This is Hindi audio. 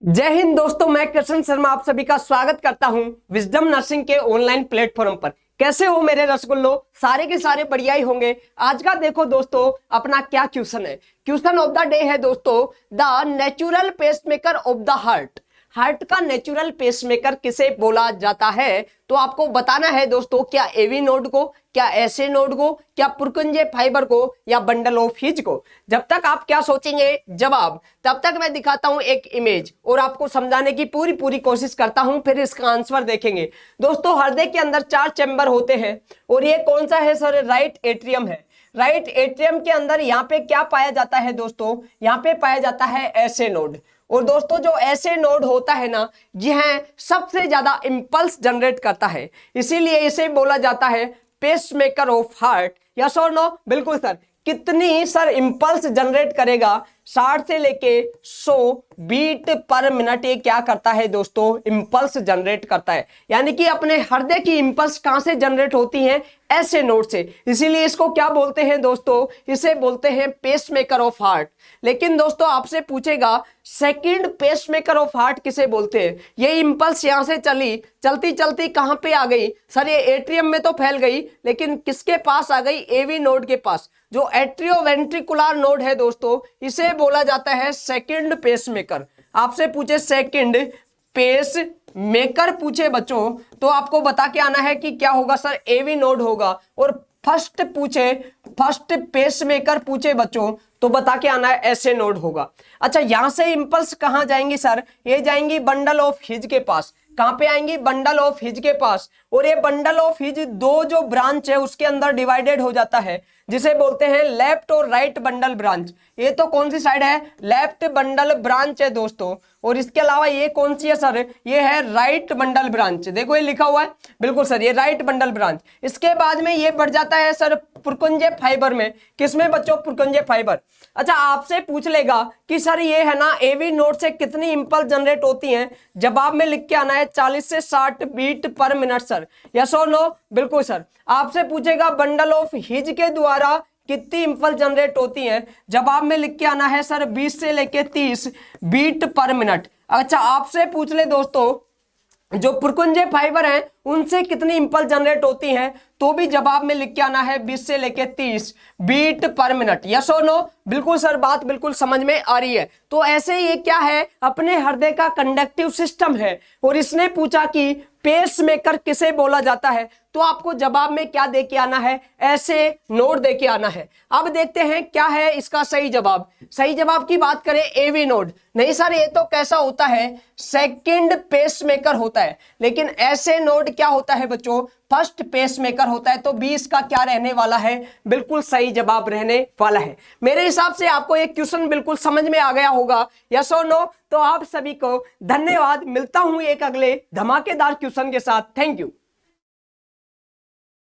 जय हिंद दोस्तों, मैं कृष्ण शर्मा आप सभी का स्वागत करता हूं विजडम नर्सिंग के ऑनलाइन प्लेटफॉर्म पर। कैसे हो मेरे रसगुल्लो? सारे के सारे बढ़िया ही होंगे। आज का देखो दोस्तों, अपना क्या क्वेश्चन है। क्वेश्चन ऑफ द डे है दोस्तों, the natural pacemaker of the heart. Heart का नेचुरल पेसमेकर किसे बोला जाता है? तो आपको बताना है दोस्तों, क्या एवी नोड को, क्या एसए नोड को, क्या पुरकुंजे फाइबर को, या बंडल ऑफ हिज को। जब तक आप क्या सोचेंगे जवाब, तब तक मैं दिखाता हूं एक इमेज और आपको समझाने की पूरी कोशिश करता हूं, फिर इसका आंसर देखेंगे। दोस्तों, हृदय के अंदर 4 चैम्बर होते हैं और ये कौन सा है सर? राइट एट्रियम है। राइट एट्रियम के अंदर यहाँ पे क्या पाया जाता है दोस्तों? यहाँ पे पाया जाता है एसए नोड। और दोस्तों, जो ऐसे नोड होता है ना, यह सबसे ज्यादा इंपल्स जनरेट करता है, इसीलिए इसे बोला जाता है पेसमेकर ऑफ हार्ट। यस और नो? बिल्कुल सर। कितनी सर इंपल्स जनरेट करेगा? 60 से लेके 100 बीट पर मिनट ये क्या करता है दोस्तों? इंपल्स जनरेट करता है। यानी कि अपने हृदय की इंपल्स कहां से जनरेट होती हैं? ऐसे नोड से। इसीलिए इसको क्या बोलते हैं दोस्तों? इसे बोलते हैं पेसमेकर ऑफ हार्ट। लेकिन दोस्तों, आपसे पूछेगा सेकंड पेसमेकर ऑफ हार्ट किसे बोलते हैं? ये इंपल्स यहां से चलती चलती कहां पे आ गई सर? ये एट्रियम में तो फैल गई, लेकिन किसके पास आ गई? एवी नोड के पास। जो एट्रियोवेंट्रिकुलर नोड है दोस्तों, इसे बोला जाता है सेकंड पेसमेकर। आपसे पूछे सेकंड पेस मेकर पूछे बच्चों, तो आपको बता के आना है कि क्या होगा सर? एवी नोड होगा। और फर्स्ट पेसमेकर पूछे बच्चों, तो बता के आना है ऐसे नोड होगा। अच्छा, यहां से इंपल्स कहां जाएंगी सर? ये जाएंगी बंडल ऑफ हिज के पास। कहां पे आएंगी? बंडल ऑफ हिज के पास। और ये बंडल ऑफ हिज दो जो ब्रांच है उसके अंदर डिवाइडेड हो जाता है, जिसे बोलते हैं लेफ्ट और राइट बंडल ब्रांच। ये तो कौन सी साइड है? लेफ्ट बंडल ब्रांच है दोस्तों। और इसके अलावा ये कौन सी है सर? ये है राइट बंडल ब्रांच। देखो ये लिखा हुआ है, बिल्कुल सर, ये राइट बंडल ब्रांच। इसके बाद में ये बढ़ जाता है सर पुरकुंजे फाइबर में। किसमें बच्चों? पुरकुंजे फाइबर। अच्छा, आपसे पूछ लेगा कि सर ये है ना एवी नोड से कितनी इंपल्स जनरेट होती हैं? जवाब में लिख के आना है 40 से 60 बीट पर मिनट सर। यस और नो? बिल्कुल सर। आपसे पूछेगा बंडल ऑफ हिज के द्वारा कितनी इंपल्स जनरेट होती हैं? जवाब में लिख के आना है सर 20 से लेके 30 बीट पर मिनट। अच्छा, आपसे पूछ ले दोस्तों, जो पुरकुंजे फाइबर हैं उनसे कितनी इंपल्स जनरेट होती हैं? तो भी जवाब में लिख के आना है 20 से लेके 30 बीट पर मिनट। यस और नो? बिल्कुल सर, बात बिल्कुल समझ में आ रही है। तो ऐसे ये क्या है? अपने हृदय का कंडक्टिव सिस्टम है। और इसने पूछा कि पेसमेकर किसे बोला जाता है, तो आपको जवाब में क्या दे के आना है? ऐसे नोड दे के आना है। अब देखते हैं क्या है इसका सही जवाब। सही जवाब की बात करें, एवी नोड। नहीं सर, ये तो कैसा होता है? सेकंड पेसमेकर होता है। लेकिन ऐसे नोड क्या होता है बच्चों? फर्स्ट पेसमेकर होता है। तो 20 का क्या रहने वाला है? बिल्कुल सही जवाब रहने वाला है। मेरे हिसाब से आपको एक क्वेश्चन बिल्कुल समझ में आ गया होगा। यस और नो? तो आप सभी को धन्यवाद। मिलता हूं एक अगले धमाकेदार क्वेश्चन के साथ। Thank you.